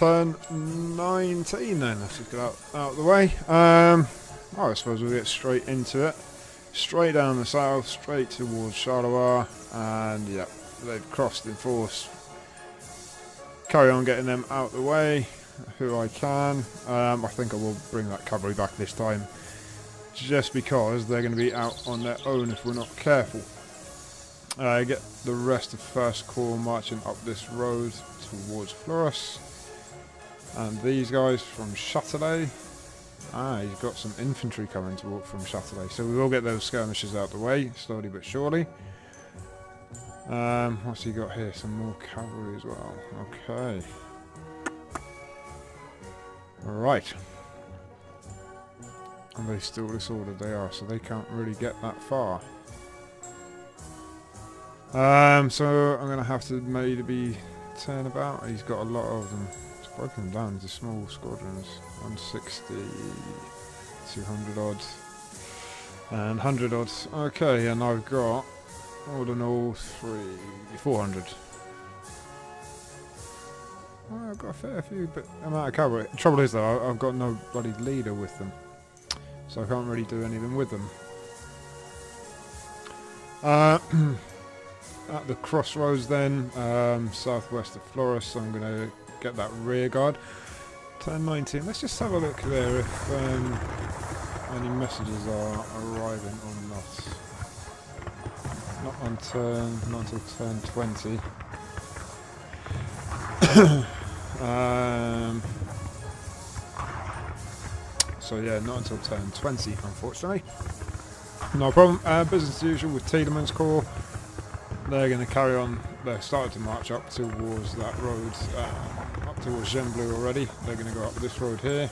turn 19 then. Let's just get out of the way. I suppose we'll get straight into it. Straight down the south, straight towards Charleroi, and yeah, they've crossed in force. Carry on getting them out of the way, who I can. I think I will bring that cavalry back this time, just because they're going to be out on their own if we're not careful. Get the rest of First Corps marching up this road towards Fleurus. And these guys from Châtelet. He's got some infantry coming from Châtelet. So we will get those skirmishes out the way, slowly but surely. What's he got here? Some more cavalry as well. Okay. Right. And they still disordered, they are, so they can't really get that far. So I'm going to have to maybe turn about. He's got a lot of them. He's broken them down into small squadrons. 160, 200 odd, and 100 odd. Okay, and I've got all in all 400. Well, I've got a fair few, but amount of cavalry. Trouble is though, I've got no bloody leader with them, so I can't really do anything with them. At the crossroads then, southwest of Fleurus, I'm going to get that rear guard. Turn 19. Let's just have a look there if any messages are arriving or not. Not until turn 20. So yeah, not until turn 20, unfortunately. No problem. Business as usual with Tielemann's Corps. They're going to carry on. They're starting to march up towards that road, up towards Gembloux already. They're going to go up this road here,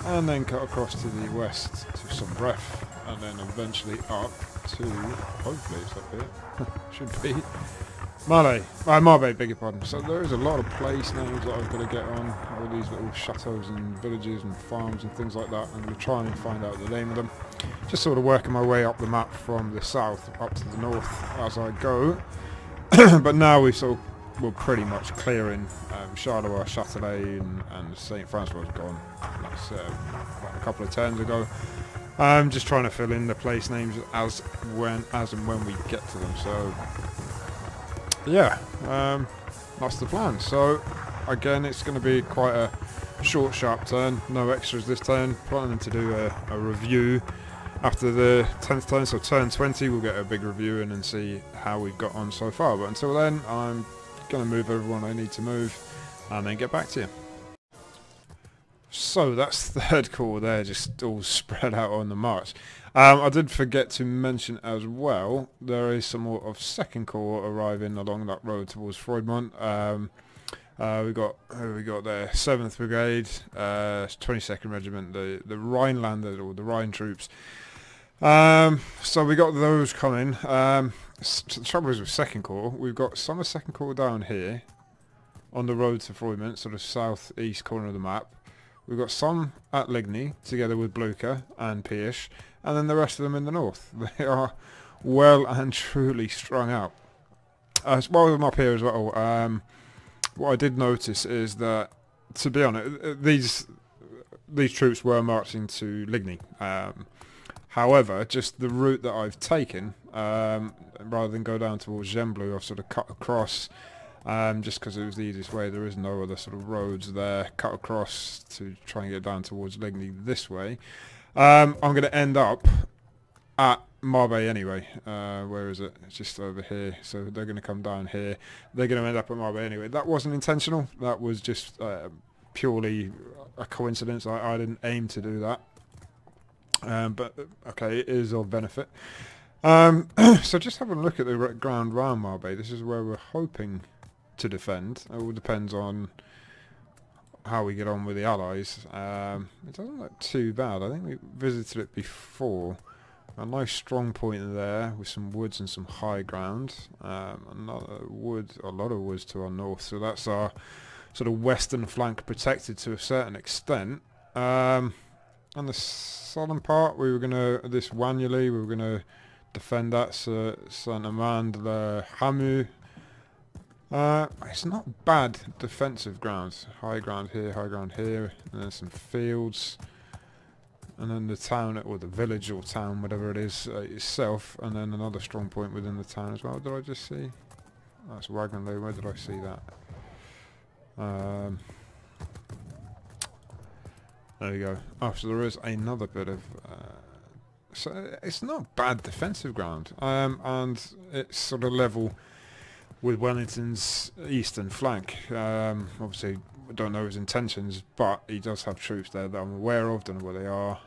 and then cut across to the west to Sombref, and then eventually up to, hopefully it's up here, should be, Marbais, beg your pardon. So there is a lot of place names that I've got to get on, all these little chateaux and villages and farms and things like that. I'm going to try and find out the name of them. Just sort of working my way up the map from the south up to the north as I go. But now we're pretty much clearing Charleroi, Châtelet and St. Francois gone. That's about a couple of turns ago. I'm just trying to fill in the place names as and when we get to them. So yeah, that's the plan. So again, it's going to be quite a short, sharp turn. No extras this turn. Planning to do a review after the 10th turn, so turn 20 we'll get a big review in and see how we've got on so far. But until then, I'm going to move everyone I need to move and then get back to you. So that's Third Corps there, just all spread out on the march. I did forget to mention as well, there is some more of Second Corps arriving along that road towards Freudmont. We got who we got there? 7th Brigade, 22nd Regiment, the Rhinelanders or the Rhine troops. So we got those coming. So the trouble is with Second Corps, we've got some of Second Corps down here on the road to Freudmont, sort of southeast corner of the map. We've got some at Ligny together with Blucher and Pierce, and then the rest of them in the north. They are well and truly strung out. While I'm up here as well, what I did notice is that, to be honest, these troops were marching to Ligny. However, just the route that I've taken, rather than go down towards Gembloux, I've sort of cut across, just because it was the easiest way. There is no other sort of roads there. Cut across to try and get down towards Ligny this way. I'm going to end up at Marbais anyway. Where is it? It's just over here. So they're going to come down here. They're going to end up at Marbais anyway. That wasn't intentional. That was just purely a coincidence. I didn't aim to do that. But okay, it is of benefit. So just having a look at the ground round Marbais. This is where we're hoping to defend. It all depends on how we get on with the Allies. It doesn't look too bad. I think we visited it before. A nice strong point there with some woods and some high ground. Another wood, a lot of woods to our north. So that's our sort of western flank protected to a certain extent. And the southern part, we were going to, this Wanyeli, we were going to defend that, Saint-Amand, Le Hamu. It's not bad defensive ground. High ground here, and then some fields, and then the town, or the village or town, whatever it is, itself, and then another strong point within the town as well. Did I just see? That's Waterloo. Where did I see that? There you go. Oh, so there is another bit of... so it's not bad defensive ground, and it's sort of level with Wellington's eastern flank. Obviously, I don't know his intentions, but he does have troops there that I'm aware of. Don't know where they are,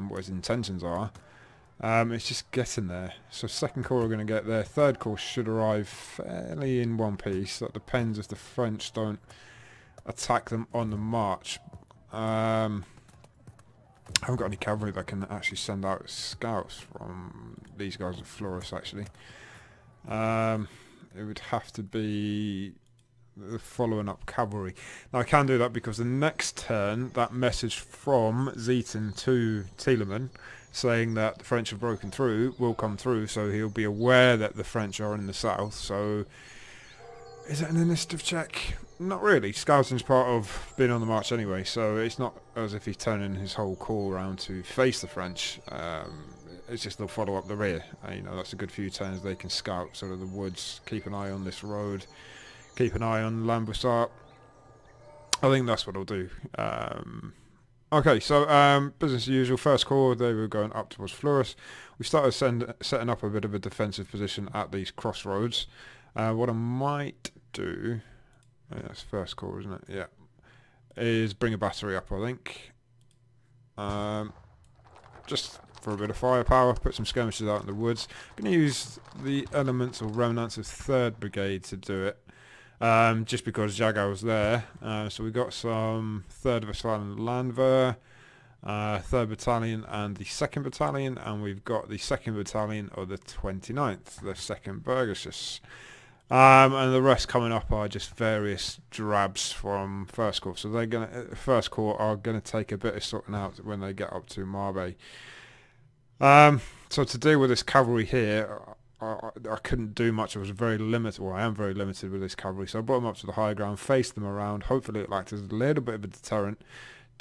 what his intentions are. It's just getting there. So second corps are going to get there. Third corps should arrive fairly in one piece. That depends if the French don't attack them on the march. I haven't got any cavalry that can actually send out scouts from these guys at Flores, actually. It would have to be the following up cavalry. Now I can do that because the next turn, that message from Zieten to Thielemann saying that the French have broken through will come through, so he'll be aware that the French are in the south. So is it an initiative check? Not really. Scouting's part of being on the march anyway, so it's not as if he's turning his whole corps around to face the French. It's just they'll follow up the rear. You know, that's a good few turns they can scout sort of the woods, keep an eye on this road, keep an eye on Lambersart. I think that's what I'll do. Okay, so business as usual. First corps, they were going up towards Flores. We started setting up a bit of a defensive position at these crossroads. What I might do, that's first corps, isn't it? Yeah, is bring a battery up, I think. Just for a bit of firepower, put some skirmishers out in the woods. I'm going to use the elements or remnants of 3rd Brigade to do it, just because Jago was there. So we got some 3rd Battalion Landwehr, 3rd Battalion and the 2nd Battalion, and we've got the 2nd Battalion of the 29th, the 2nd Burgesses. And the rest coming up are just various drabs from First Corps. So they're gonna First Corps are gonna take a bit of sorting out when they get up to Marbay. So to deal with this cavalry here, I couldn't do much. I was very limited. Well, I am very limited with this cavalry. So I brought them up to the high ground, faced them around. Hopefully it acts as a little bit of a deterrent,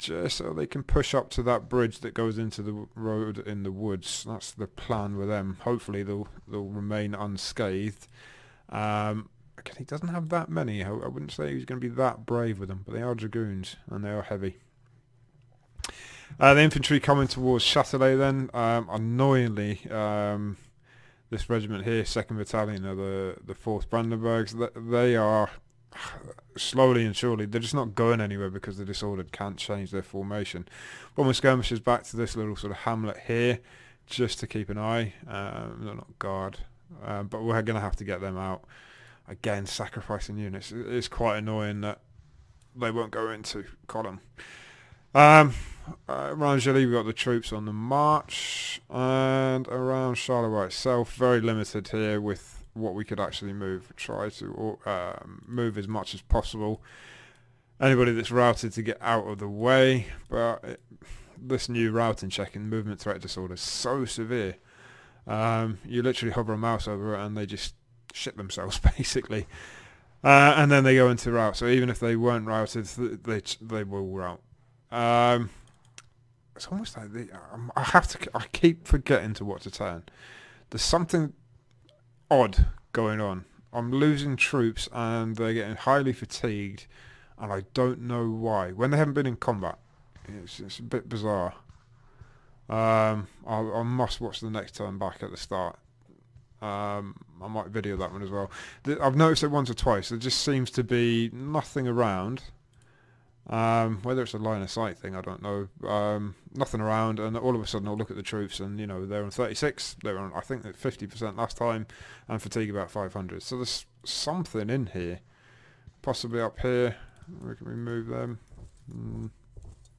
just so they can push up to that bridge that goes into the road in the woods. That's the plan with them. Hopefully they'll remain unscathed. He doesn't have that many. I wouldn't say he's going to be that brave with them, but they are dragoons and they are heavy. The infantry coming towards Châtelet then. Annoyingly, this regiment here, 2nd Battalion of the 4th Brandenburgs, they are slowly and surely, they're just not going anywhere because the disordered can't change their formation. But my skirmishers back to this little sort of hamlet here, just to keep an eye. They're not guard. But we're going to have to get them out. Again, sacrificing units. It's quite annoying that they won't go into column. Around Gilly, we've got the troops on the march. And around Charleroi itself, very limited here with what we could actually move. Try to move as much as possible. Anybody that's routed to get out of the way. But this new routing check and movement threat disorder is so severe. You literally hover a mouse over it and they just shit themselves basically, and then they go into route. So even if they weren't routed, they will route. It's almost like I keep forgetting to what to turn. There's something odd going on. I'm losing troops and they're getting highly fatigued, and I don't know why. When they haven't been in combat, it's a bit bizarre. I must watch the next turn back at the start. I might video that one as well. I've noticed it once or twice. There just seems to be nothing around. Whether it's a line of sight thing, I don't know. Nothing around, and all of a sudden I'll look at the troops and, you know, they're on 36. They're on, I think, 50% last time, and fatigue about 500. So there's something in here. Possibly up here. Where can we move them?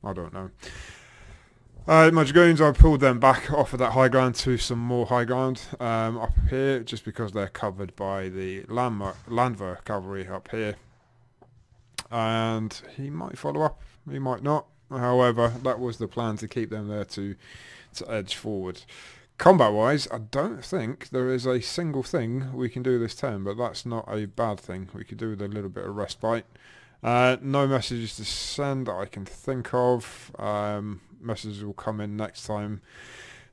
I don't know. My dragoons, I pulled them back off of that high ground to some more high ground up here, just because they're covered by the Landwehr cavalry up here. And he might follow up, he might not. However, that was the plan, to keep them there to edge forward. Combat-wise, I don't think there is a single thing we can do this turn, but that's not a bad thing. We could do with a little bit of respite. No messages to send that I can think of. Messages will come in next time.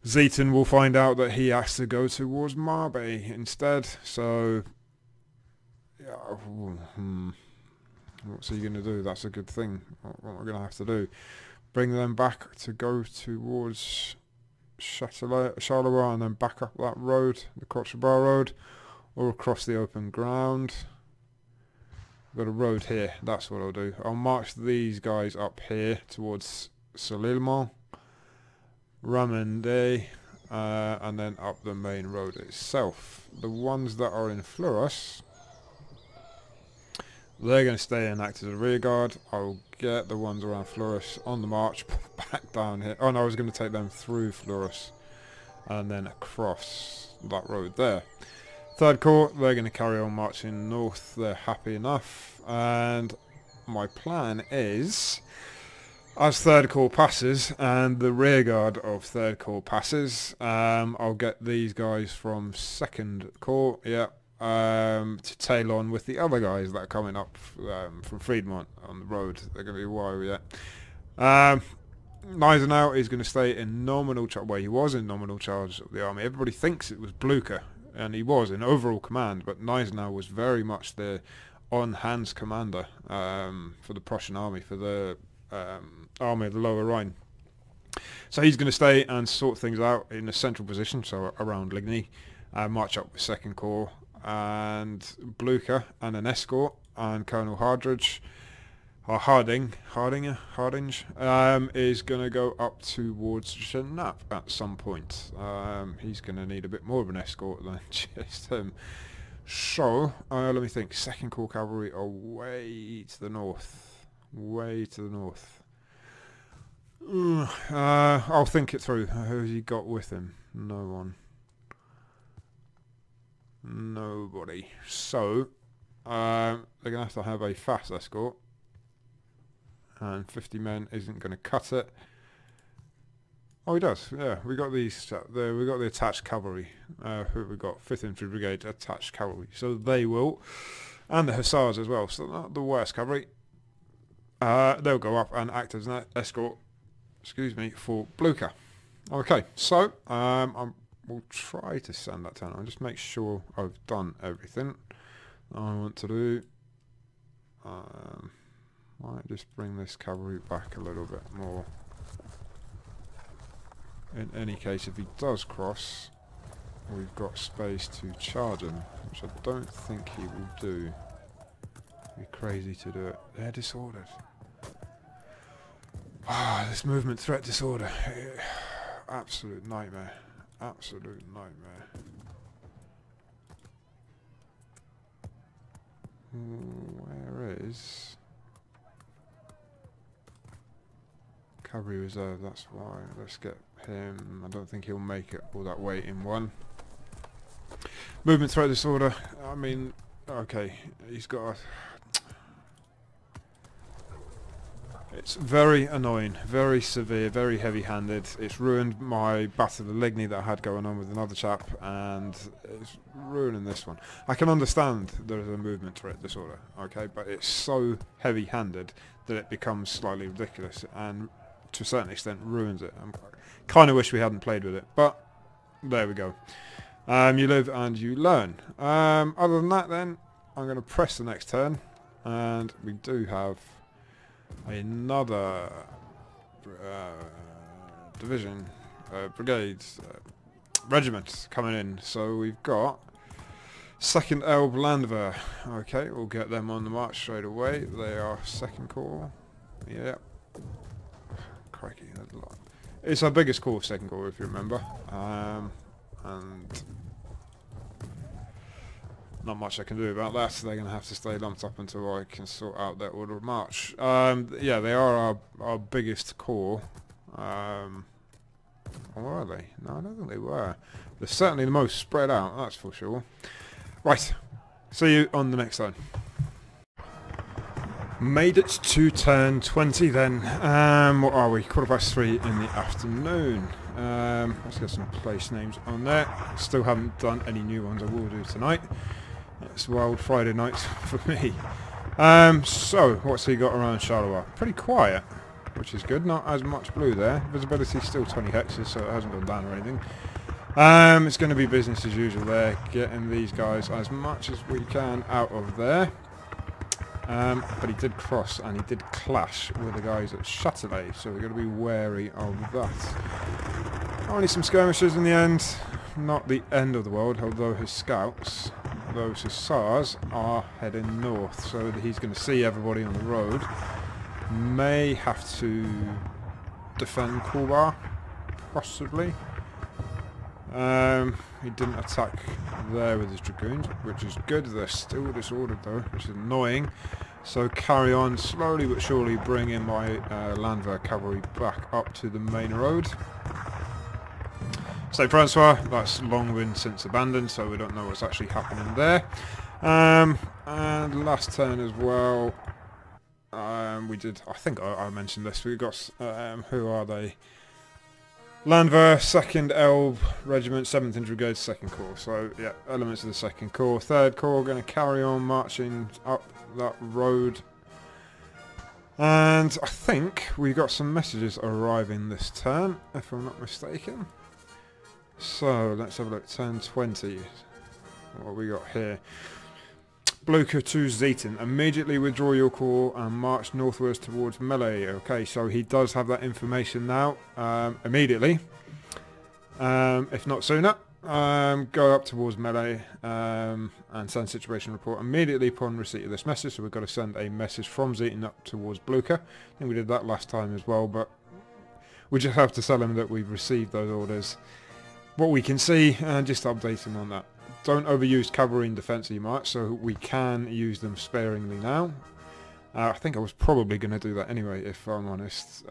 Zeton will find out that he has to go towards Marbay instead. So, yeah, what's he going to do? That's a good thing. What am I going to have to do? Bring them back to go towards Charleroi and then back up that road, the Contrebar road, or across the open ground. Got a road here, that's what I'll do. I'll march these guys up here towards Solillemont, Ramende, and then up the main road itself. The ones that are in Fleurus, they're going to stay and act as a rear guard. I'll get the ones around Fleurus on the march back down here. Oh no, I was going to take them through Fleurus and then across that road there. Third Corps, they're going to carry on marching north. They're happy enough. And my plan is, as Third Corps passes and the rear guard of Third Corps passes, I'll get these guys from Second Corps, to tail on with the other guys that are coming up from Friedmont on the road. They're going to be a while yet. Gneisenau is going to stay in nominal charge. Well, he was in nominal charge of the army. Everybody thinks it was Blucher, and he was in overall command, but Gneisenau was very much the on-hands commander for the Prussian army, for the army of the Lower Rhine. So he's going to stay and sort things out in a central position, so around Ligny, march up with Second Corps, and Blucher and an escort, and Colonel Hardinge is going to go up towards Genappe at some point. He's going to need a bit more of an escort than just him. So, let me think. Second Corps Cavalry are way to the north. Way to the north. I'll think it through. Who's he got with him? No one. Nobody. So, they're going to have a fast escort. And 50 men isn't going to cut it. Oh, he does. Yeah, we got these. We got the attached cavalry. Who we got? 5th Infantry Brigade attached cavalry. So they will, and the hussars as well. So not the worst cavalry. They'll go up and act as an escort. Excuse me, for Blucher. Okay, so we'll try to send that down. I'll just make sure I've done everything I want to do. Might just bring this cavalry back a little bit more. In any case, if he does cross, we've got space to charge him, which I don't think he will do. It'd be crazy to do it. They're disordered. Ah, this movement threat disorder. Absolute nightmare. Absolute nightmare. Where is Cavalry Reserve? That's why. Let's get him. I don't think he'll make it all that way in one. Movement threat disorder. I mean, okay, he's got a... It's very annoying, very severe, very heavy-handed. It's ruined my Battle of Ligny that I had going on with another chap, and it's ruining this one. I can understand there is a movement threat disorder, okay, but it's so heavy-handed that it becomes slightly ridiculous, and to a certain extent ruins it. I kind of wish we hadn't played with it, but there we go. You live and you learn. Other than that, then, I'm going to press the next turn, and we do have another division, brigades, regiment coming in. So we've got 2nd Elbe Landwehr. Okay, we'll get them on the march straight away. They are 2nd Corps. Yep. Crikey, that's a lot. It's our biggest corps, 2nd Corps, if you remember. And not much I can do about that. They're going to have to stay lumped up until I can sort out their order of march. Yeah, they are our biggest corps. Or are they? No, I don't think they were. They're certainly the most spread out, that's for sure. Right, see you on the next turn. Made it to turn 20 then. What are we? 3:15 in the afternoon. Let's get some place names on there. Still haven't done any new ones. I will do tonight. It's wild Friday nights for me. So, what's he got around Charleroi? Pretty quiet, which is good. Not as much blue there. Visibility still 20 hectares, so it hasn't gone down or anything. It's going to be business as usual there, getting these guys as much as we can out of there. But he did cross and he did clash with the guys at Châtelet, so we're going to be wary of that. Only some skirmishes in the end, not the end of the world, although his scouts, those hussars, are heading north, so he's going to see everybody on the road. May have to defend Courbar, possibly. He didn't attack there with his dragoons, which is good. They're still disordered though, which is annoying. So carry on slowly but surely, bringing my Landwehr cavalry back up to the main road. St. Francois, that's long been since abandoned, so we don't know what's actually happening there. And last turn as well, we did, I think I mentioned this, we got, who are they? Landwehr, 2nd Elbe Regiment, 7th Infantry Brigade, 2nd Corps. So, yeah, elements of the 2nd Corps. 3rd Corps going to carry on marching up that road. And I think we got some messages arriving this turn, if I'm not mistaken. So, let's have a look. Turn 20. What we got here? Blucher to Zetten. Immediately withdraw your corps and march northwards towards Melee. Okay, so he does have that information now. Immediately. If not sooner. Go up towards Melee and send situation report immediately upon receipt of this message. So we've got to send a message from Zetten up towards Blucher. I think we did that last time as well, but we just have to tell him that we've received those orders. What we can see, and just update him on that. Don't overuse cavalry in defensive march, so we can use them sparingly now. I think I was probably going to do that anyway, if I'm honest.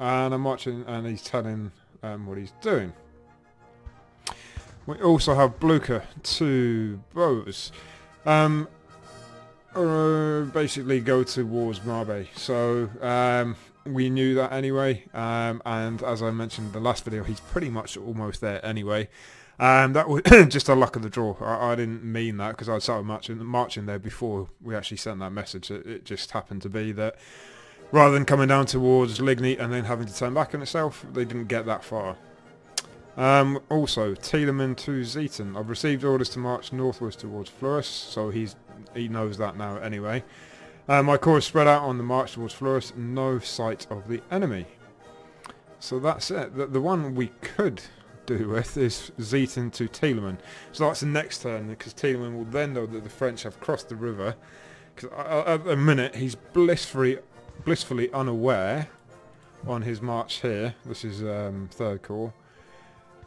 And I'm watching, and he's telling what he's doing. We also have Blucher to Bose. Basically go towards Marbe. So we knew that anyway, and as I mentioned in the last video, he's pretty much almost there anyway. That was just a luck of the draw. I didn't mean that because I started marching there before we actually sent that message. It just happened to be that rather than coming down towards Ligny and then having to turn back on itself, they didn't get that far. Also, Thielemann to Zetten. I've received orders to march northwards towards Fleurus, so he knows that now anyway. My corps is spread out on the march towards Fleurus, no sight of the enemy. So that's it. The one we could do with is Zetten to Thielemann. So that's the next turn, because Thielemann will then know that the French have crossed the river. Because at the minute he's blissfully unaware on his march here, this is 3rd Corps,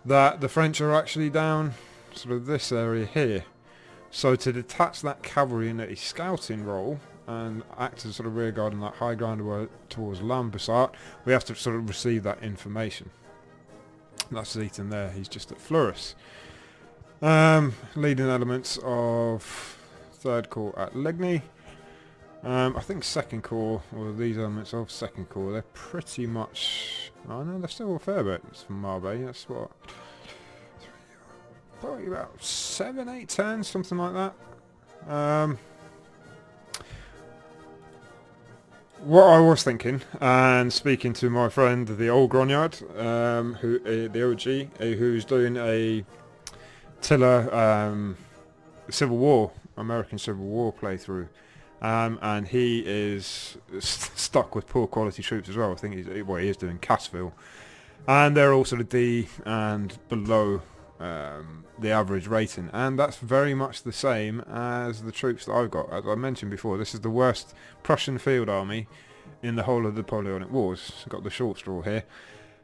that the French are actually down sort of this area here. So to detach that cavalry in a scouting role and act as sort of rear guard on that high ground towards Lambersart, we have to sort of receive that information. That's Zetten there, he's just at Fleurus. Leading elements of 3rd Corps at Ligny. I think 2nd Corps, or these elements of 2nd Corps, they're pretty much... Oh no, they're still a fair bit from Marbe, that's what... Probably about 7, 8, 10, something like that. What I was thinking, and speaking to my friend the old Grognard, the OG, who's doing a Tiller Civil War, American Civil War playthrough, and he is stuck with poor quality troops as well. I think he is doing Cassville, and they're all sort of D and below the average rating, and that's very much the same as the troops that I've got. As I mentioned before, this is the worst Prussian field army in the whole of the Napoleonic Wars. I've got the short straw here.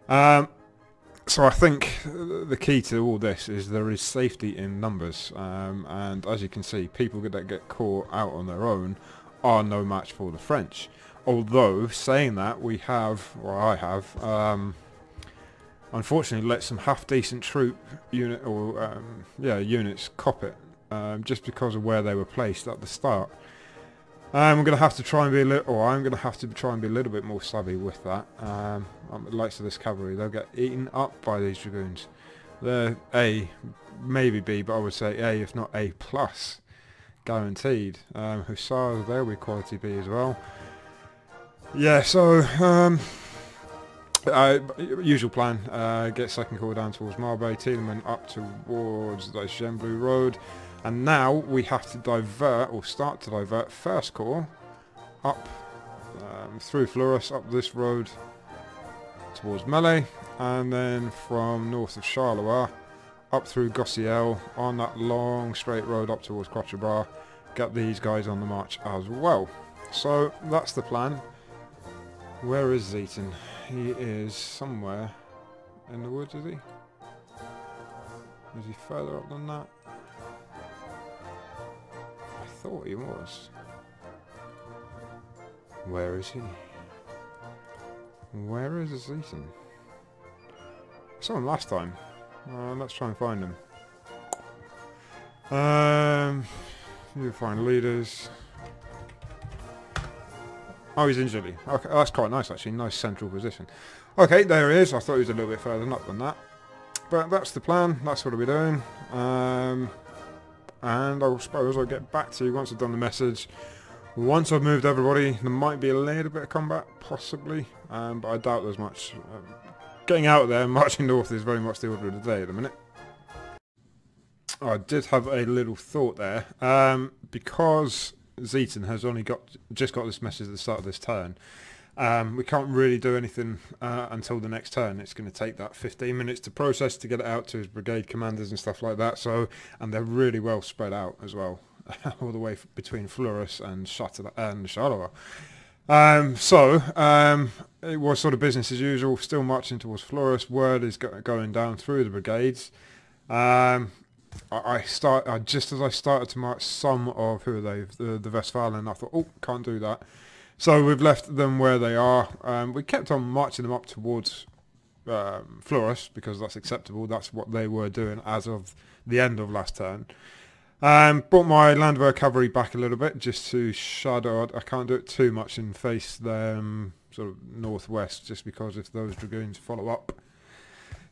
So I think the key to all this is there is safety in numbers, and as you can see, people that get caught out on their own are no match for the French. Although, saying that, we have, or I have, unfortunately let some half-decent troop unit units cop it, just because of where they were placed at the start. We're going to have to try and be a little, or I'm going to have to try and be a little bit more savvy with that. The likes of this cavalry, they'll get eaten up by these dragoons. They're A, maybe B, but I would say A, if not A plus, guaranteed. Hussars, they'll be quality B as well. Yeah, so usual plan. Get second corps down towards Marbe, Thielemann up towards the Gembloux Road. And now we have to divert, or start to divert, first corps up through Fleurus, up this road towards Melee, and then from north of Charleroi up through Gossiel on that long straight road up towards Quatre-Bras. Get these guys on the march as well. So that's the plan. Where is Zieten? He is somewhere in the woods, is he? Is he further up than that? I thought he was. Where is he? Where is Zieten? I saw him last time. Let's try and find him. You find leaders. Oh, he's in Italy. Okay, that's quite nice actually. Nice central position. Okay, there he is. I thought he was a little bit further up than that. But that's the plan. That's what we're doing. And I suppose I'll get back to you once I've done the message. Once I've moved everybody, there might be a little bit of combat, possibly. But I doubt there's much. Getting out there and marching north is very much the order of the day at the minute. I did have a little thought there. Because Zieten has only just got this message at the start of this turn. We can't really do anything until the next turn. It's going to take that 15 minutes to process to get it out to his brigade commanders and stuff like that. So, and they're really well spread out as well, all the way between Fleurus and Charleroi. It was sort of business as usual. Still marching towards Fleurus. Word is going down through the brigades. Just as I started to march some of the Westphalen, I thought, oh, can't do that. So we've left them where they are. We kept on marching them up towards Fleurus because that's acceptable. That's what they were doing as of the end of last turn. Brought my Landwehr cavalry back a little bit just to shadow. I can't do it too much and face them sort of northwest, just because if those dragoons follow up,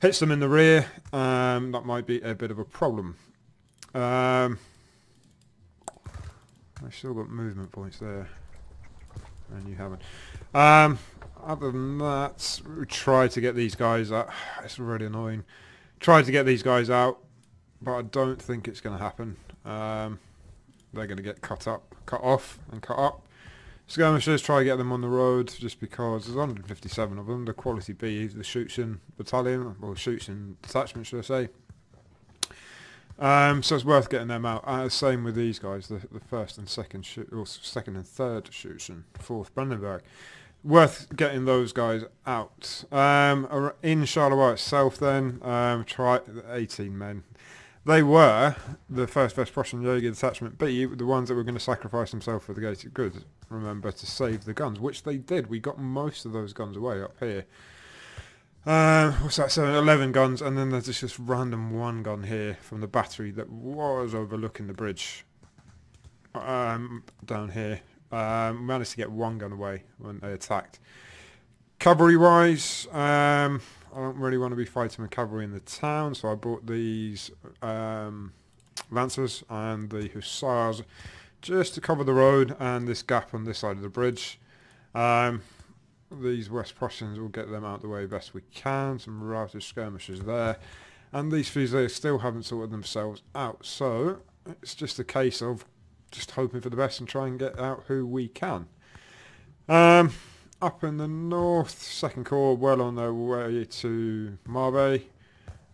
hits them in the rear, that might be a bit of a problem. I've still got movement points there, and you haven't. Other than that, we tried to get these guys out. It's really annoying. Tried to get these guys out, but I don't think it's going to happen. They're going to get cut off and cut up. Skirmishers, try to get them on the road, just because there's 157 of them. The quality B, the Schutzen battalion, or Schutzen detachment, should I say. So it's worth getting them out. Same with these guys, the first and second, or second and third Schutzen, 4th Brandenburg. Worth getting those guys out. In Charleroi itself then, try 18 men. They were the 1st West Prussian Jaeger Detachment B, the ones that were going to sacrifice themselves for the greater good, remember, to save the guns, which they did. We got most of those guns away up here. What's that, so 11 guns, and then there's just random 1 gun here from the battery that was overlooking the bridge down here. Managed to get 1 gun away when they attacked. Cavalry-wise, I don't really want to be fighting with cavalry in the town, so I brought these Lancers and the Hussars just to cover the road and this gap on this side of the bridge. These West Prussians will get them out of the way best we can. Some routed skirmishers there. And these Fusiliers still haven't sorted themselves out, so it's just a case of just hoping for the best and try and get out who we can. Up in the north, 2nd Corps well on their way to Marbe.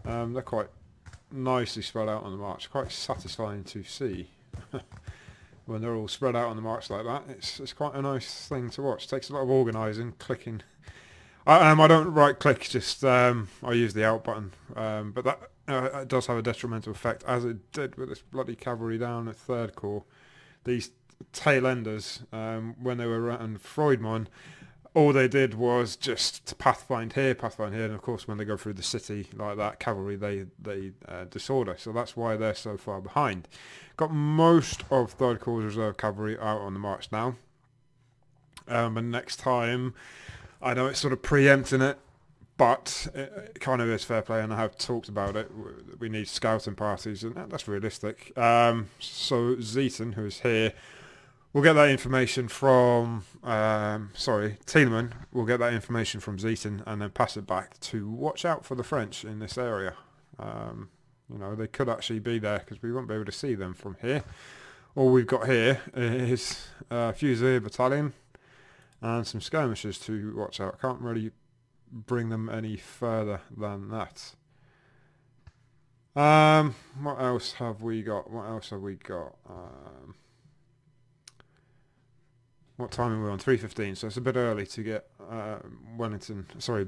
They're quite nicely spread out on the march. Quite satisfying to see when they're all spread out on the march like that. It's quite a nice thing to watch. It takes a lot of organising, clicking. I don't right click, just I use the out button. But that it does have a detrimental effect, as it did with this bloody cavalry down at 3rd Corps. These tail enders, when they were around Freudmann, all they did was just pathfind here, and of course when they go through the city like that, cavalry, they disorder. So that's why they're so far behind. Got most of Third Corps Reserve Cavalry out on the march now. And next time, I know it's sort of preempting it, but it kind of is fair play, and I have talked about it. We need scouting parties, and that's realistic. So Zeaton, who is here, we'll get that information from, Thielemann will get that information from Zeaton and then pass it back to watch out for the French in this area. You know, they could actually be there because we won't be able to see them from here. All we've got here is a Fusilier battalion and some skirmishers to watch out. I can't really bring them any further than that. What else have we got? What time are we on? 3:15, so it's a bit early to get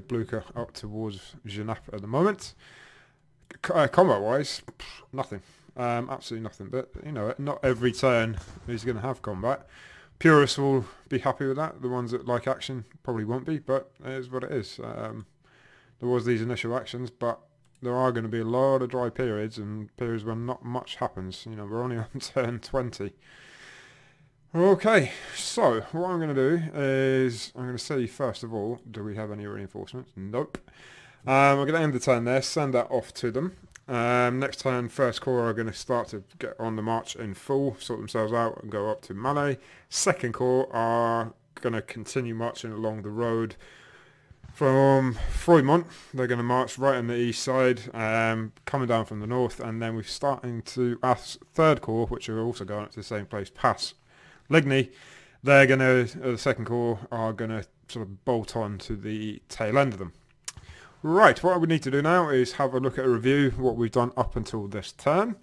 Blucher up towards Genappe at the moment. Combat-wise, nothing. Absolutely nothing. But, you know, not every turn is going to have combat. Purists will be happy with that. The ones that like action probably won't be, but it is what it is. There was these initial actions, but there are going to be a lot of dry periods and periods when not much happens. You know, we're only on turn 20. Okay, so what I'm going to do is I'm going to see first of all, do we have any reinforcements? Nope. We're going to end the turn there, send that off to them. Next turn, First Corps are going to start to get on the march in full, sort themselves out and go up to Malay. Second Corps are going to continue marching along the road from Froidmont. They're going to march right on the east side, coming down from the north, and then we're starting to ask Third Corps, which are also going up to the same place, pass Ligny. They're going to, the Second Corps are going to sort of bolt on to the tail end of them. Right, what we need to do now is have a look at a review what we've done up until this turn,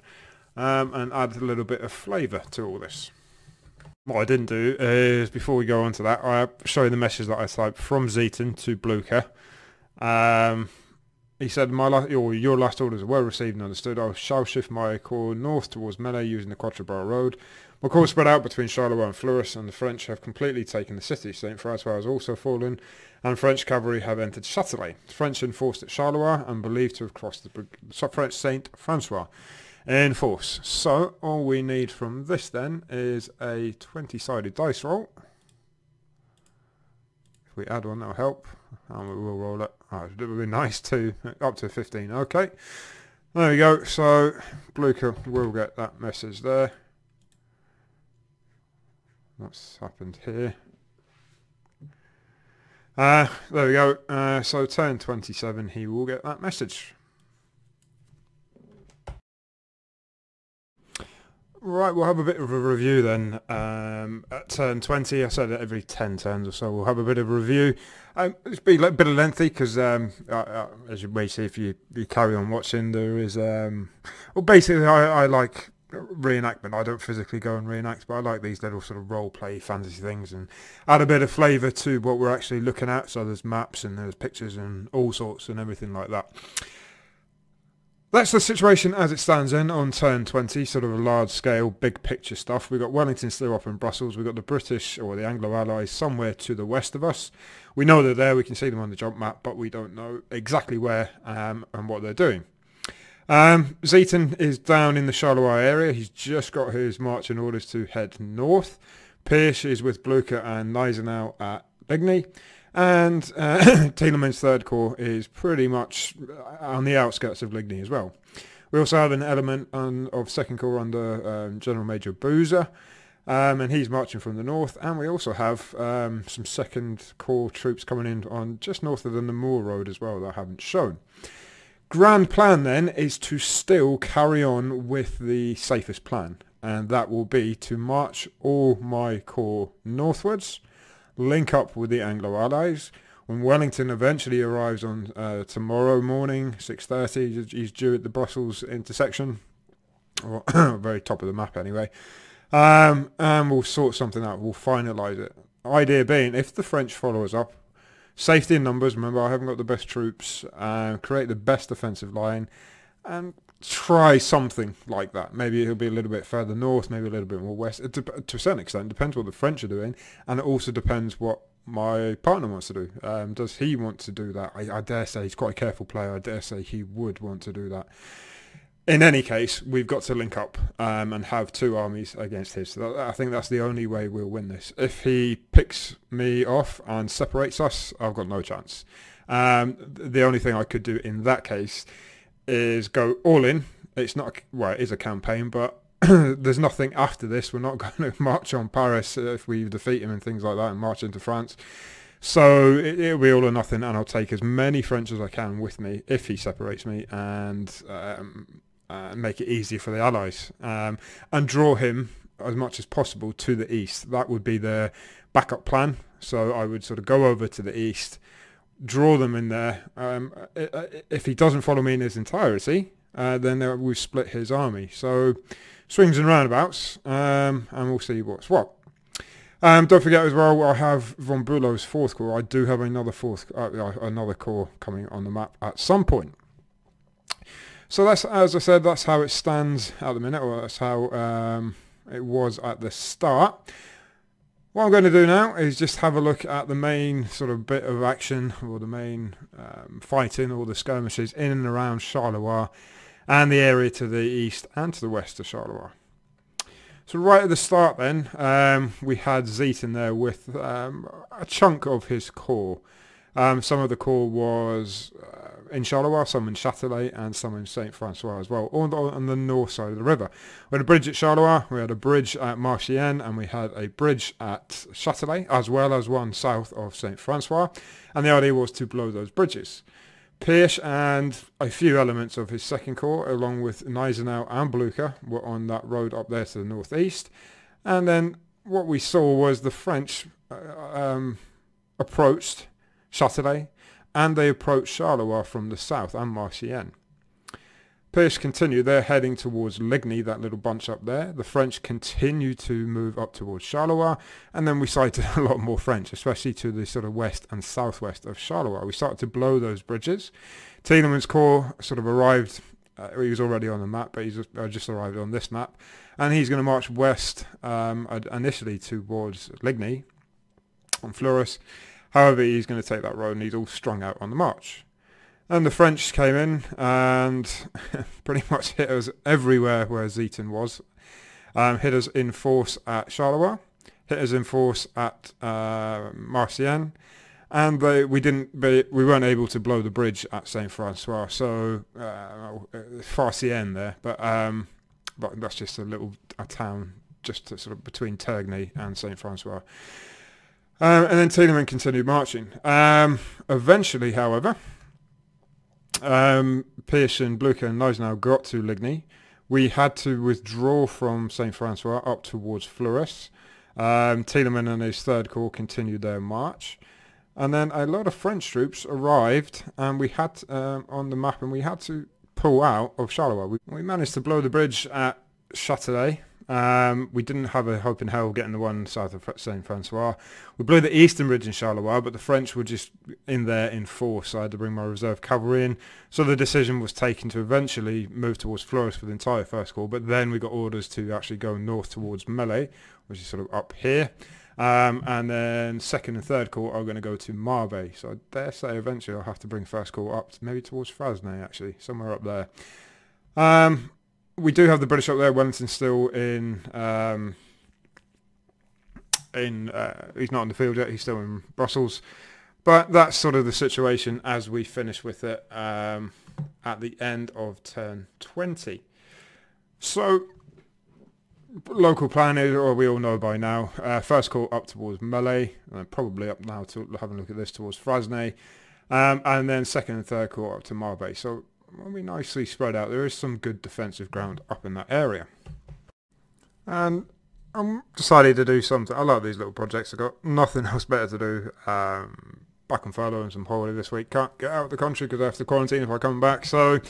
and add a little bit of flavour to all this. What I didn't do is, before we go on to that, I'll show you the message that I typed from Zeaton to Blucher. He said, your last orders are well received and understood. I shall shift my corps north towards Melee using the Quatre-Bras road. My corps spread out between Charleroi and Fleurus, and the French have completely taken the city. Saint Francois has also fallen, and French cavalry have entered Châtelet. The French enforced at Charleroi and believed to have crossed the French Saint Francois in force. So all we need from this then is a 20-sided dice roll. If we add one, that'll help, and we will roll it. Oh, it would be nice too, up to 15. Okay, there we go. So Blucher will get that message there. What's happened here? There we go. So turn 27, he will get that message. Right, we'll have a bit of a review then. At turn 20, I said every 10 turns or so, we'll have a bit of a review. It's been a bit lengthy because, as you may see if you carry on watching, there is... well, basically, I like reenactment. I don't physically go and reenact, but I like these little sort of role-play fantasy things and add a bit of flavour to what we're actually looking at. So there's maps and there's pictures and all sorts and everything like that. That's the situation as it stands in on turn 20, sort of a large-scale, big picture stuff. We've got Wellington still up in Brussels. We've got the British, or the Anglo-Allies, somewhere to the west of us. We know they're there. We can see them on the jump map, but we don't know exactly where and what they're doing. Zeaton is down in the Charleroi area. He's just got his marching orders to head north. Pierce is with Blucher and Gneisenau at Ligny. And Thielemann's Third Corps is pretty much on the outskirts of Ligny as well. We also have an element of Second Corps under General Major Boozer, and he's marching from the north. And we also have some Second Corps troops coming in on just north of the Namur Road as well that I haven't shown. Grand plan then is to still carry on with the safest plan, and that will be to march all my corps northwards, link up with the Anglo-Allies. When Wellington eventually arrives on tomorrow morning, 6:30, he's due at the Brussels intersection, or very top of the map anyway, and we'll sort something out, we'll finalise it. Idea being, if the French follow us up, safety in numbers, remember I haven't got the best troops, create the best defensive line, and try something like that. Maybe it'll be a little bit further north, maybe a little bit more west. To a certain extent, it depends what the French are doing, and it also depends what my partner wants to do. Does he want to do that? I dare say he's quite a careful player. I dare say he would want to do that. In any case, we've got to link up and have two armies against his. So I think that's the only way we'll win this. If he picks me off and separates us, I've got no chance. The only thing I could do in that case is go all in. It's not, well, it is a campaign, but there's nothing after this. We're not going to march on Paris if we defeat him and things like that and march into France. So it'll be all or nothing, and I'll take as many French as I can with me if he separates me, and make it easier for the Allies, and draw him as much as possible to the east. That would be the backup plan. So I would sort of go over to the east, draw them in there. If he doesn't follow me in his entirety, then we've split his army. So swings and roundabouts, and we'll see what's what. Don't forget as well, I have von Bülow's 4th Corps. I do have another another corps coming on the map at some point. So that's, as I said, that's how it stands at the minute, or that's how it was at the start. What I'm going to do now is just have a look at the main sort of bit of action, or the main fighting, or the skirmishes in and around Charleroi, and the area to the east and to the west of Charleroi. So right at the start then, we had Zieten there with a chunk of his corps. Some of the corps was in Charleroi, some in Châtelet, and some in Saint-François as well, all on the north side of the river. We had a bridge at Charleroi, we had a bridge at Marchiennes, and we had a bridge at Châtelet, as well as one south of Saint-François, and the idea was to blow those bridges. Pirsch and a few elements of his 2nd Corps, along with Gneisenau and Blücher, were on that road up there to the northeast. And then what we saw was the French approached Châtelet, and they approached Charleroi from the south and Marchiennes. Pirsch continued, they're heading towards Ligny, that little bunch up there. The French continued to move up towards Charleroi, and then we sighted a lot more French, especially to the sort of west and southwest of Charleroi. We started to blow those bridges. Tielemann's corps sort of arrived, he was already on the map, but he's just arrived on this map, and he's going to march west initially towards Ligny on Fleurus. However, he's going to take that road, and he's all strung out on the march. And the French came in and pretty much hit us everywhere where Zieten was. Hit us in force at Charleroi, hit us in force at Marchiennes, and we weren't able to blow the bridge at Saint-François, so Farciennes there, but that's just a town just sort of between Tergny and Saint-François. And then Tiedemann continued marching. Eventually, however, Pirsch and Blücher and Gneisenau got to Ligny. We had to withdraw from Saint-François up towards Fleurus. Tiedemann and his 3rd Corps continued their march. And then a lot of French troops arrived, and we had on the map, and we had to pull out of Charleroi. We managed to blow the bridge at Châtelet. We didn't have a hope in hell getting the one south of Saint-François. We blew the eastern bridge in Charleroi, but the French were just in there in force, so I had to bring my reserve cavalry in. So the decision was taken to eventually move towards Fleurus for the entire 1st Corps, but then we got orders to actually go north towards Melay, which is sort of up here. And then 2nd and 3rd Corps are going to go to Marbais. So I dare say eventually I'll have to bring 1st Corps up, maybe towards Frasnay actually, somewhere up there. We do have the British up there. Wellington's still in he's not in the field yet. He's still in Brussels. But that's sort of the situation as we finish with it at the end of turn 20. So local plan is, or we all know by now, 1st Corps up towards Melay, and probably up now to have a look at this towards Frasnay, and then 2nd and 3rd Corps up to Marbais. So we'll be nicely spread out. There is some good defensive ground up in that area. And I'm decided to do something. I like these little projects. I've got nothing else better to do. Back on furlough and some holiday this week. Can't get out of the country because I have to quarantine if I come back. So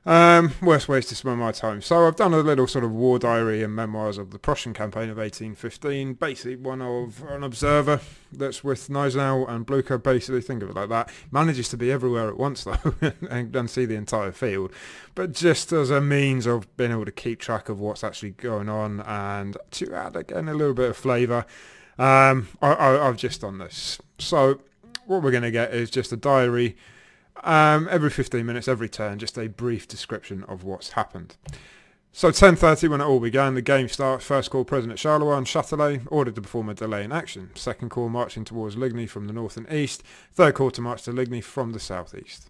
worst ways to spend my time. So I've done a little sort of war diary and memoirs of the Prussian campaign of 1815. Basically one of an observer that's with Gneisenau and Blücher. Basically, think of it like that. Manages to be everywhere at once though and see the entire field. But just as a means of being able to keep track of what's actually going on and to add again a little bit of flavour. I've just done this. So what we're going to get is just a diary every 15 minutes, every turn, just a brief description of what's happened. So 10:30 when it all began, the game starts. First call present at Charleroi and Châtelet, ordered to perform a delay in action. Second call marching towards Ligny from the north and east. Third call to march to Ligny from the southeast.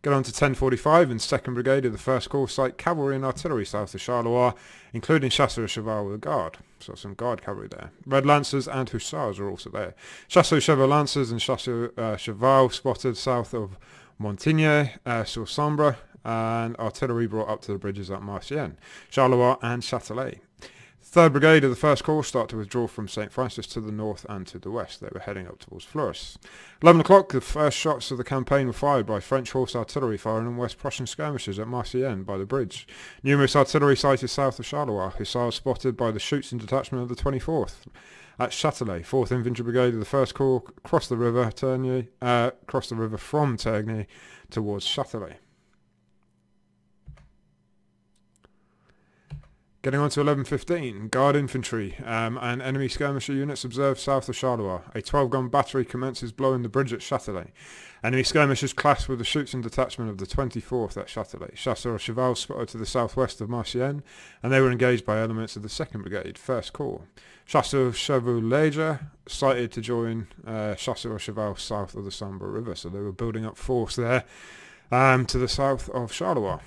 Get on to 10:45 and 2nd Brigade of the 1st Corps sight cavalry and artillery south of Charleroi, including Chasseurs Cheval with a guard. So some guard cavalry there. Red Lancers and Hussars are also there. Chasseurs Cheval Lancers and Chasseurs Cheval spotted south of Montigny-sur-Sambre, and artillery brought up to the bridges at Marciennes, Charleroi and Châtelet. 3rd Brigade of the 1st Corps start to withdraw from St. Francis to the north and to the west. They were heading up towards Fleurus. 11 o'clock, the first shots of the campaign were fired by French horse artillery firing on West Prussian skirmishers at Marciennes by the bridge. Numerous artillery sighted south of Charleroi. Hussars spotted by the Schutzen detachment of the 24th. At Châtelet, 4th Infantry Brigade of the 1st Corps crossed the river from Tergny towards Châtelet. Getting on to 11:15, Guard Infantry and enemy skirmisher units observed south of Charleroi. A 12-gun battery commences blowing the bridge at Châtelet. Enemy skirmishers clashed with the Schutzen detachment of the 24th at Châtelet. Chasseurs Cheval spotted to the southwest of Marciennes, and they were engaged by elements of the 2nd Brigade, 1st Corps. Chasseurs Chevaux Léger sighted to join Chasseurs Cheval south of the Sambre River, so they were building up force there to the south of Charleroi.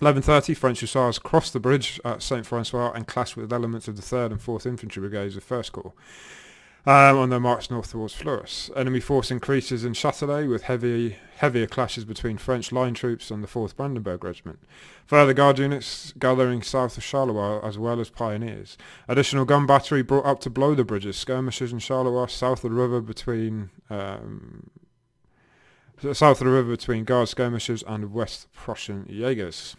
11:30, French Hussars crossed the bridge at Saint-François and clashed with elements of the 3rd and 4th Infantry Brigades of 1st Corps on their march north towards Fleurus. Enemy force increases in Châtelet with heavier clashes between French line troops and the 4th Brandenburg Regiment. Further guard units gathering south of Charleroi as well as pioneers. Additional gun battery brought up to blow the bridges. Skirmishers in Charleroi south of the river between guard skirmishers and West Prussian Jaegers.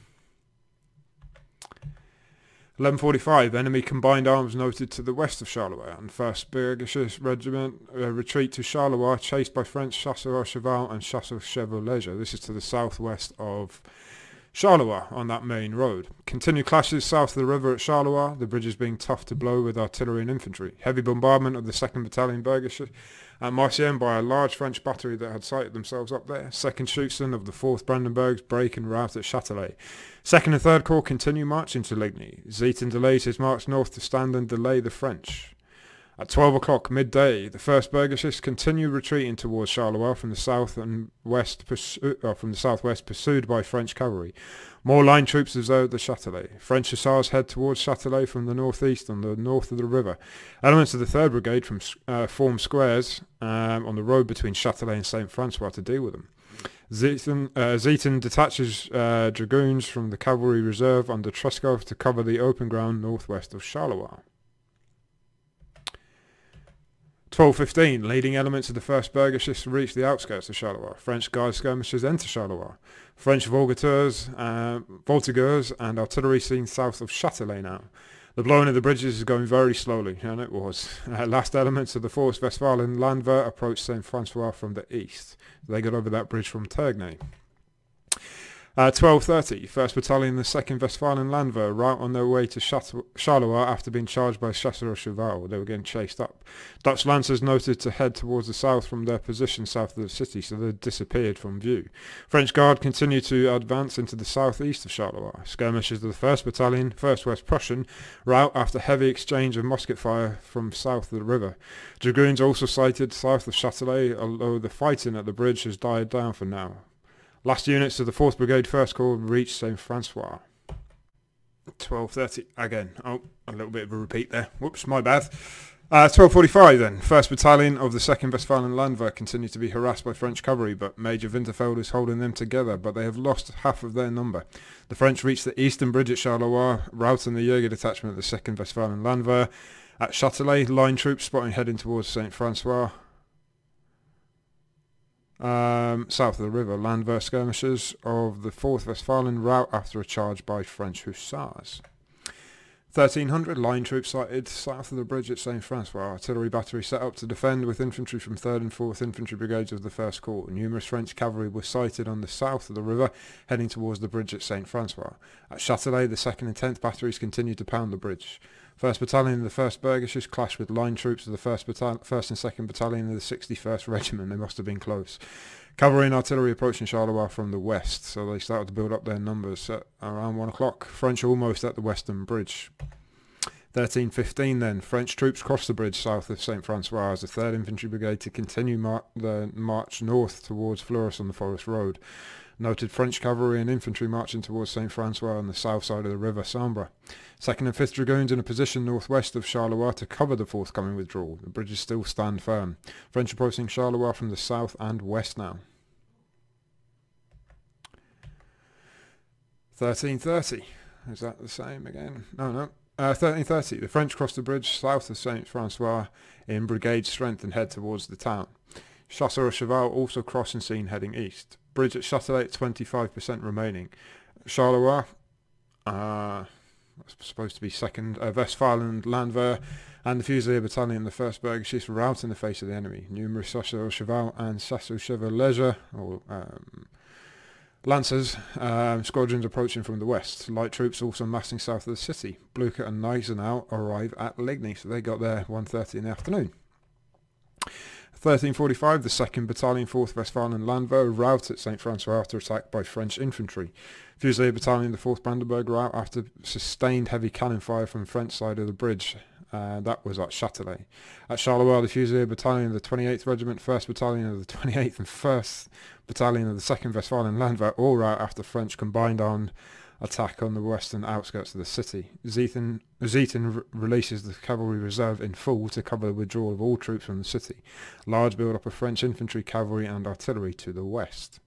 11:45, enemy combined arms noted to the west of Charleroi, and 1st Bergisches Regiment retreat to Charleroi, chased by French Chasseurs Cheval and Chasseurs Chevaux Léger. This is to the southwest of Charleroi on that main road. Continued clashes south of the river at Charleroi, the bridges being tough to blow with artillery and infantry. Heavy bombardment of the 2nd Battalion Bergische at Marciennes by a large French battery that had sighted themselves up there. 2nd Schutzen of the 4th Brandenburgs break en route at Châtelet. 2nd and 3rd Corps continue marching to Ligny. Zieten delays his march north to stand and delay the French. At 12 o'clock midday, the 1st Bergisches continue retreating towards Charleroi from the southwest pursued by French cavalry. More line troops observed the Châtelet. French Hussars head towards Châtelet from the northeast on the north of the river. Elements of the 3rd Brigade form squares on the road between Châtelet and Saint-François to deal with them. Zieten detaches dragoons from the cavalry reserve under Treskov to cover the open ground northwest of Charleroi. 12:15, leading elements of the 1st Bergisches reach the outskirts of Charleroi. French guard skirmishers enter Charleroi. French voltigeurs and artillery seen south of Châtelet now. The blowing of the bridges is going very slowly, and it was. Last elements of the 4th Westphalian Landwehr approached Saint-François from the east. They got over that bridge from Tergny. 12:30, 1st Battalion and the 2nd Westphalian Landwehr route on their way to Charleroi after being charged by Chasseurs Cheval. They were getting chased up. Dutch Lancers noted to head towards the south from their position south of the city, so they disappeared from view. French Guard continued to advance into the southeast of Charleroi. Skirmishers of the 1st Battalion, 1st West Prussian, route after heavy exchange of musket fire from south of the river. Dragoons also sighted south of Châtelet, although the fighting at the bridge has died down for now. Last units of the 4th Brigade 1st Corps reached Saint-François. 12:30 again. Oh, a little bit of a repeat there. Whoops, my bad. 12:45 then. 1st Battalion of the 2nd Westphalian Landwehr continue to be harassed by French cavalry, but Major Winterfeld is holding them together, but they have lost half of their number. The French reach the eastern bridge at Charleroi, routing the Jaeger detachment of the 2nd Westphalian Landwehr. At Châtelet, line troops spotting heading towards Saint-François. South of the river, Landwehr skirmishers of the 4th Westphalian route after a charge by French Hussars. 1300, line troops sighted south of the bridge at Saint-François. Artillery battery set up to defend with infantry from 3rd and 4th Infantry Brigades of the 1st Corps. Numerous French cavalry were sighted on the south of the river, heading towards the bridge at Saint-François. At Châtelet, the 2nd and 10th batteries continued to pound the bridge. 1st Battalion of the 1st Burgishes clashed with line troops of the 1st and 2nd Battalion of the 61st Regiment. They must have been close. Cavalry and artillery approaching Charleroi from the west, so they started to build up their numbers at around 1 o'clock. French almost at the Western Bridge. 13:15 then, French troops crossed the bridge south of St. Francois as the 3rd Infantry Brigade to continue their march north towards Fleurus on the Forest Road. Noted French cavalry and infantry marching towards St. Francois on the south side of the River Sambre. 2nd and 5th Dragoons in a position northwest of Charleroi to cover the forthcoming withdrawal. The bridges still stand firm. French approaching Charleroi from the south and west now. 13:30. Is that the same again? No. 13:30. The French cross the bridge south of St. Francois in brigade strength and head towards the town. Chasseurs Cheval also cross and seen heading east. Bridge at Châtelet at 25% remaining. Charleroi, supposed to be 2nd, Westphalen Landwehr, and the Fusilier Battalion, the 1st Burgisches, were out in the face of the enemy. Numerous Chasseurs Cheval and Chasseurs Cheval Léger, or Lancers, squadrons approaching from the west. Light troops also massing south of the city. Blucher and Gneisenau arrive at Ligny, so they got there 1:30 in the afternoon. 13:45, the 2nd Battalion, 4th Westphalen Landwehr, rout at St. Francois after attack by French infantry. Fusilier Battalion, the 4th Brandenburg, rout after sustained heavy cannon fire from the French side of the bridge. That was at Châtelet. At Charleroi, the Fusilier Battalion of the 28th Regiment, 1st Battalion of the 28th and 1st Battalion of the 2nd Westphalen Landwehr all rout after French combined armed attack on the western outskirts of the city. Zieten releases the cavalry reserve in full to cover the withdrawal of all troops from the city. Large build-up of French infantry, cavalry and artillery to the west.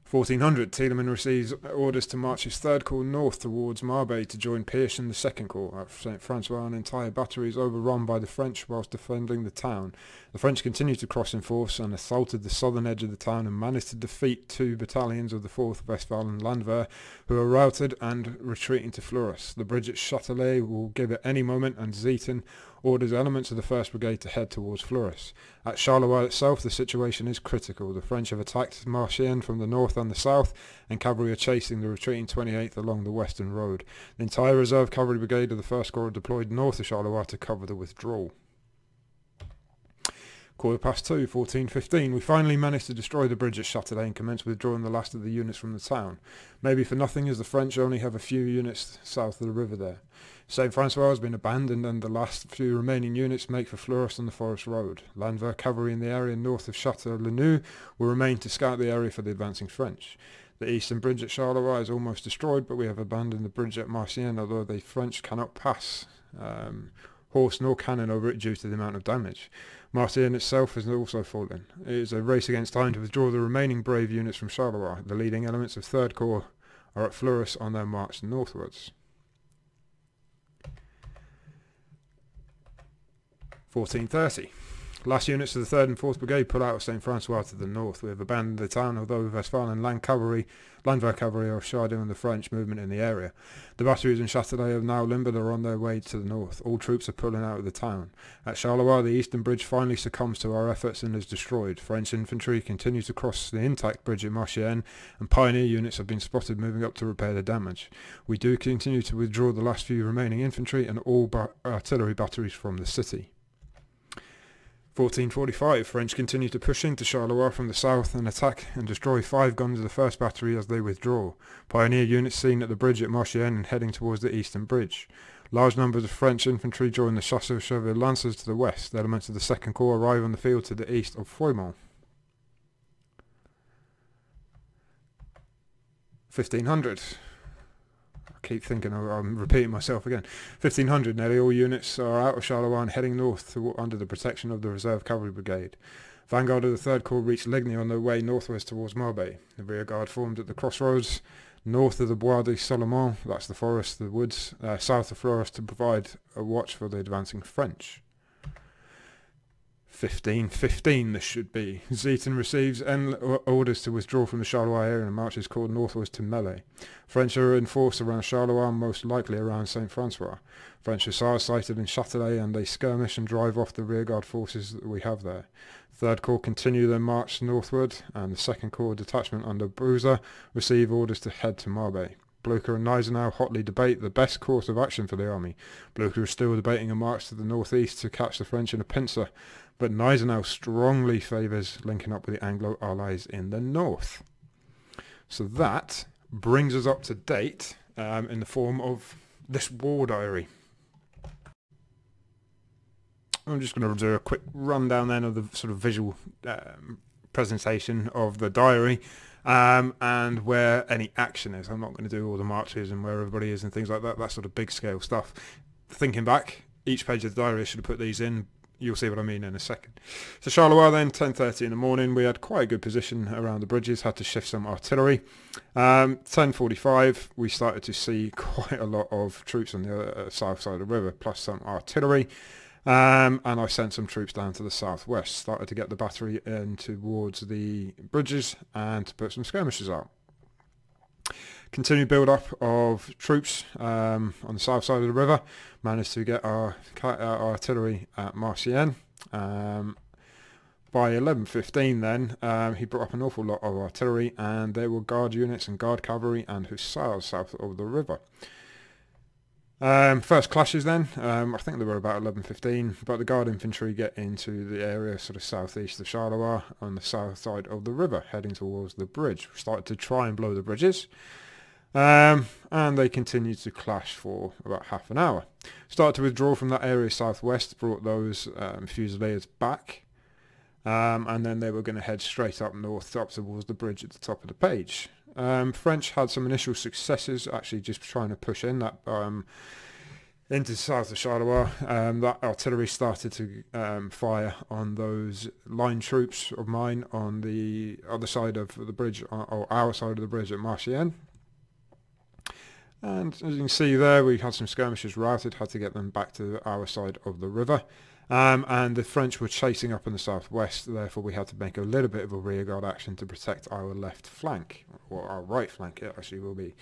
1400, Thielemann receives orders to march his 3rd Corps north towards Marbais to join Pierce in the 2nd Corps. At St. Francois, an entire battery is overrun by the French whilst defending the town. The French continued to cross in force and assaulted the southern edge of the town and managed to defeat 2 battalions of the 4th Westphalen Landwehr, who were routed and retreating to Fleurus. The bridge at Châtelet will give at any moment, and Zieten orders elements of the 1st Brigade to head towards Fleurus. At Charleroi itself, the situation is critical. The French have attacked Marchiennes from the north and the south, and cavalry are chasing the retreating 28th along the western road. The entire reserve cavalry brigade of the 1st Corps are deployed north of Charleroi to cover the withdrawal. 2:15, 14:15. We finally managed to destroy the bridge at Châtelet and commence withdrawing the last of the units from the town. Maybe for nothing, as the French only have a few units south of the river there. St. Francois has been abandoned and the last few remaining units make for Fleurus on the Forest Road. Landwehr cavalry in the area north of Châteauneuf will remain to scout the area for the advancing French. The eastern bridge at Charleroi is almost destroyed, but we have abandoned the bridge at Marchiennes, although the French cannot pass horse nor cannon over it due to the amount of damage. Marchiennes itself has also fallen. It is a race against time to withdraw the remaining brave units from Charleroi. The leading elements of 3rd Corps are at Fleurus on their march northwards. 14:30. Last units of the 3rd and 4th Brigade pull out of St. Francois to the north. We have abandoned the town, although Westphalen Landwehr cavalry are shadowing on the French movement in the area. The batteries in Châtelet have now limbered or are on their way to the north. All troops are pulling out of the town. At Charleroi, the eastern bridge finally succumbs to our efforts and is destroyed. French infantry continue to cross the intact bridge at Marchiennes, and pioneer units have been spotted moving up to repair the damage. We do continue to withdraw the last few remaining infantry and all artillery batteries from the city. 14:45, French continue to push into Charleroi from the south and attack and destroy 5 guns of the 1st Battery as they withdraw. Pioneer units seen at the bridge at Marchiennes and heading towards the eastern bridge. Large numbers of French infantry join the Chasseurs Cheval Lancers to the west. Elements of the 2nd Corps arrive on the field to the east of Foimont. 1500. Keep thinking I'm repeating myself again. 1500, nearly all units are out of Charleroi and heading north under the protection of the Reserve Cavalry Brigade. Vanguard of the 3rd Corps reached Ligny on their way northwest towards Marbais. The rear guard formed at the crossroads north of the Bois de Solomon, that's the forest, the woods, south of Fleurus to provide a watch for the advancing French. 15:15 this should be. Zieten receives orders to withdraw from the Charleroi area and marches called northwards to Melay. French are in force around Charleroi and most likely around St. Francois. French hussars sighted in Châtelet and they skirmish and drive off the rearguard forces that we have there. 3rd Corps continue their march northward and the 2nd Corps detachment under Bruza receive orders to head to Marbais. Blucher and Gneisenau hotly debate the best course of action for the army. Blucher is still debating a march to the northeast to catch the French in a pincer, but Gneisenau strongly favours linking up with the Anglo-Allies in the north. So that brings us up to date in the form of this war diary. I'm just going to do a quick rundown then of the sort of visual presentation of the diary and where any action is. I'm not going to do all the marches and where everybody is and things like that. That's sort of big scale stuff. Thinking back, each page of the diary I should have put these in. You'll see what I mean in a second. So Charleroi then, 10:30 in the morning. We had quite a good position around the bridges, had to shift some artillery. 10:45 we started to see quite a lot of troops on the south side of the river, plus some artillery. And I sent some troops down to the southwest, started to get the battery in towards the bridges and to put some skirmishers out. Continued build up of troops on the south side of the river, managed to get our artillery at Marciennes. By 11:15 then, he brought up an awful lot of artillery, and there were guard units and guard cavalry and hussars south of the river. First clashes then, I think they were about 11:15, but the guard infantry get into the area sort of southeast of Charleroi on the south side of the river, heading towards the bridge. We started to try and blow the bridges, and they continued to clash for about half an hour. Started to withdraw from that area southwest, brought those fusiliers back, and then they were going to head straight up north, up towards the bridge at the top of the page. French had some initial successes, actually just trying to push in that into the south of Charleroi. That artillery started to fire on those line troops of mine on the other side of the bridge, or our side of the bridge at Marciennes. And as you can see there, we had some skirmishers routed, had to get them back to our side of the river. And the French were chasing up in the southwest, therefore we had to make a little bit of a rearguard action to protect our left flank, or our right flank it actually will be.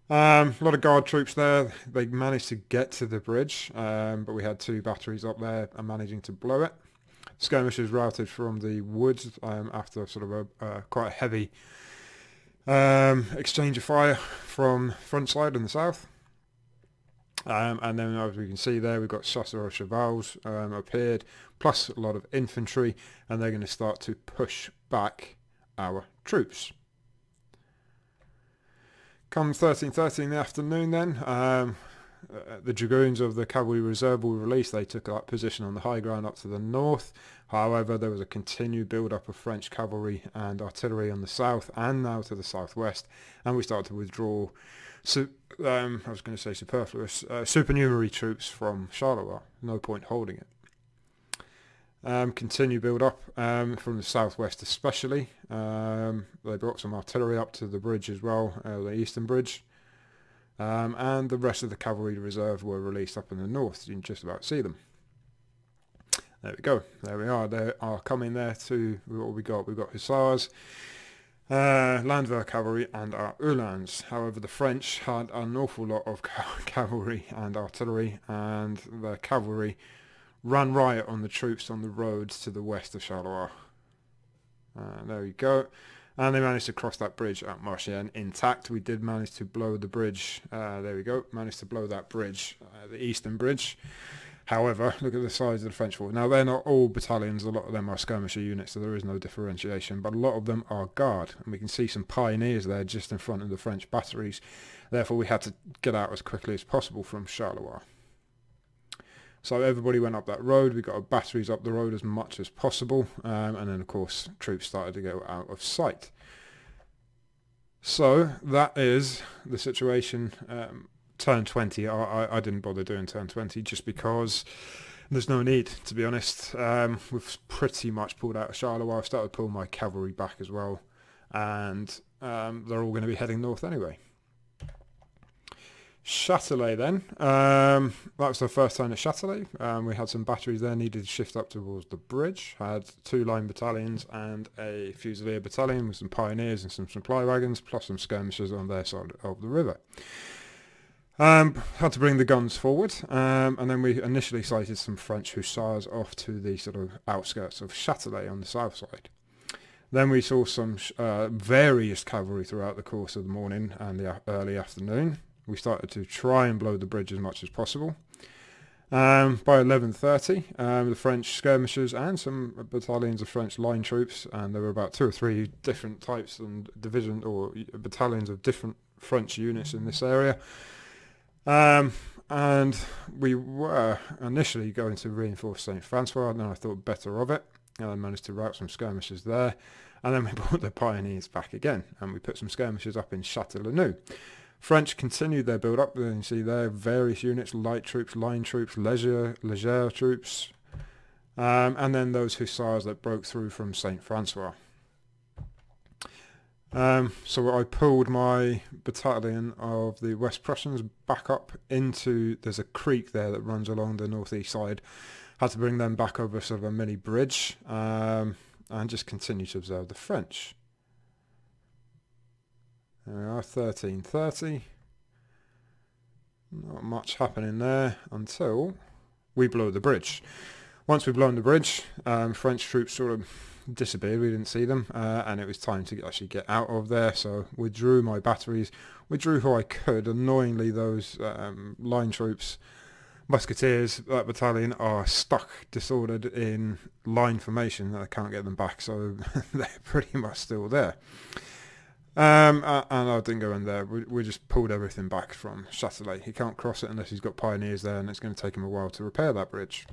A lot of guard troops there. They managed to get to the bridge, but we had two batteries up there and managing to blow it. Skirmishers routed from the woods after sort of a quite a heavy exchange of fire from front side in the south. And then as we can see there, we've got chasseurs aux chevaux appeared, plus a lot of infantry, and they're going to start to push back our troops. Come 13:30 in the afternoon then, the dragoons of the cavalry reserve were released. They took that position on the high ground up to the north. However, there was a continued build-up of French cavalry and artillery on the south and now to the southwest, and we started to withdraw I was going to say superfluous, supernumerary troops from Charleroi. No point holding it. Continue build up from the southwest especially. They brought some artillery up to the bridge as well, the eastern bridge. And the rest of the cavalry reserve were released up in the north. You can just about see them. There we go. There we are. They are coming there to what we got. We've got hussars, Landwehr cavalry and our Uhlans. However, the French had an awful lot of cavalry and artillery, and the cavalry ran riot on the troops on the roads to the west of Charleroi. There we go. And they managed to cross that bridge at Marciennes intact. We did manage to blow the bridge. There we go. Managed to blow that bridge, the eastern bridge. However, look at the size of the French force. Now, they're not all battalions. A lot of them are skirmisher units, so there is no differentiation. But a lot of them are guard. And we can see some pioneers there just in front of the French batteries. Therefore, we had to get out as quickly as possible from Charleroi. So everybody went up that road. We got our batteries up the road as much as possible. And then, of course, troops started to go out of sight. So that is the situation. Turn 20, I didn't bother doing turn 20 just because there's no need, to be honest. We've pretty much pulled out of Charleroi. I've started pulling my cavalry back as well, and they're all going to be heading north anyway. Châtelet then, that was the first time at Châtelet. We had some batteries there, needed to shift up towards the bridge. Had 2 line battalions and a fusilier battalion with some pioneers and some supply wagons, plus some skirmishers on their side of the river. Had to bring the guns forward, and then we initially sighted some French hussars off to the sort of outskirts of Châtelet on the south side. Then we saw some various cavalry throughout the course of the morning and the early afternoon. We started to try and blow the bridge as much as possible. By 11:30, the French skirmishers and some battalions of French line troops, and there were about 2 or 3 different types and division or battalions of different French units in this area. And we were initially going to reinforce St. Francois, and then I thought better of it. I managed to rout some skirmishers there, and then we brought the pioneers back again, and we put some skirmishers up in Waterloo. French continued their build-up. You can see there various units: light troops, line troops, leger troops, and then those hussars that broke through from St. Francois. So I pulled my battalion of the West Prussians back up into, there's a creek there that runs along the northeast side. Had to bring them back over sort of a mini bridge, and just continue to observe the French. There we are, 13:30. Not much happening there until we blow the bridge. Once we'd blown the bridge, French troops sort of disappeared. We didn't see them, and it was time to actually get out of there. So withdrew my batteries, withdrew who I could. Annoyingly, those line troops, musketeers, that battalion are stuck, disordered in line formation. I can't get them back, so they're pretty much still there. And I didn't go in there. We just pulled everything back from Châtelet. He can't cross it unless he's got pioneers there, and it's going to take him a while to repair that bridge.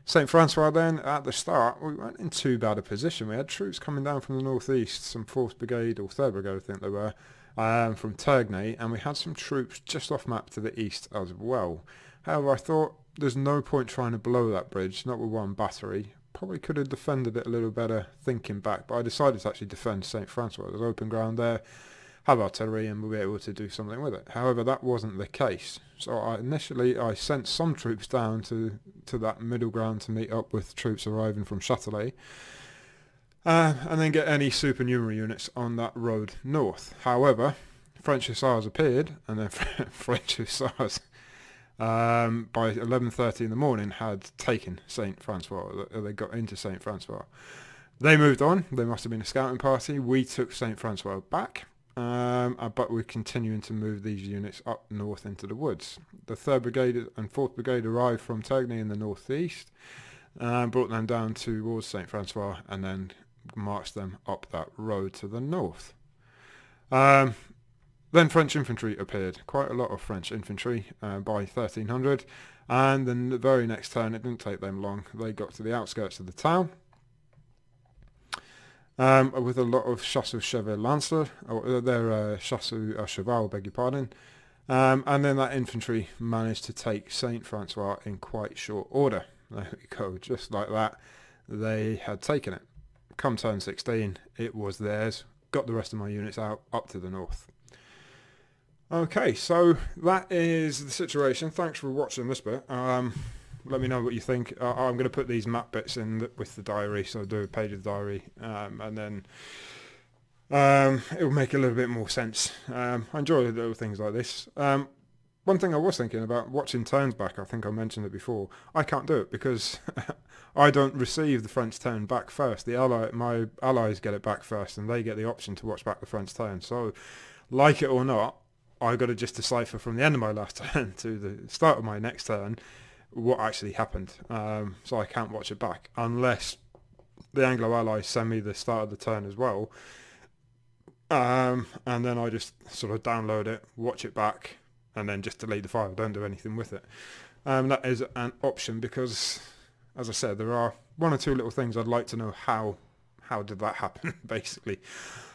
St. Francois then, at the start, we weren't in too bad a position. We had troops coming down from the northeast, some 4th Brigade, or 3rd Brigade I think they were, from Tergnay, and we had some troops just off map to the east as well. However, I thought there's no point trying to blow that bridge, not with one battery. Probably could have defended it a little better thinking back, but I decided to actually defend St. Francois. There's open ground there, have artillery, and we'll be able to do something with it. However, that wasn't the case. So initially I sent some troops down to that middle ground to meet up with troops arriving from Châtelet, and then get any supernumerary units on that road north. However, French hussars appeared, and then French hussars by 11:30 in the morning had taken St. Francois. They got into St. Francois. They moved on. They must have been a scouting party. We took St. Francois back, but we're continuing to move these units up north into the woods. The 3rd Brigade and 4th Brigade arrived from Tergnay in the northeast, brought them down towards St. Francois, and then marched them up that road to the north. Then French infantry appeared, quite a lot of French infantry by 1300, and then the very next turn, it didn't take them long, they got to the outskirts of the town with a lot of chasseurs chevalier lancer, or their chasseurs à cheval, beg your pardon, and then that infantry managed to take St. Francois in quite short order. There we go, just like that, they had taken it. Come turn 16, it was theirs, got the rest of my units out, up to the north. Okay, so that is the situation. Thanks for watching this bit. Let me know what you think. I'm going to put these map bits in with the diary, so I'll do a page of the diary, and then it will make a little bit more sense. I enjoy little things like this. One thing I was thinking about, watching turns back, I think I mentioned it before, I can't do it because I don't receive the French turn back first. My allies get it back first, and they get the option to watch back the French turn. So, like it or not, I got to just decipher from the end of my last turn to the start of my next turn what actually happened. So I can't watch it back unless the Anglo-Allies send me the start of the turn as well. And then I just sort of download it, watch it back, and then just delete the file. Don't do anything with it. That is an option because, as I said, there are 1 or 2 little things I'd like to know how did that happen, basically.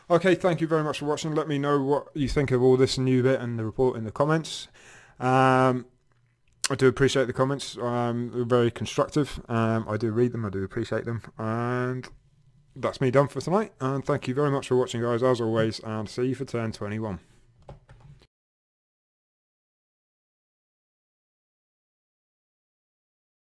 Okay, thank you very much for watching. Let me know what you think of all this new bit and the report in the comments. I do appreciate the comments. They're very constructive. I do read them. I do appreciate them. And that's me done for tonight. And thank you very much for watching, guys, as always. And see you for turn 21.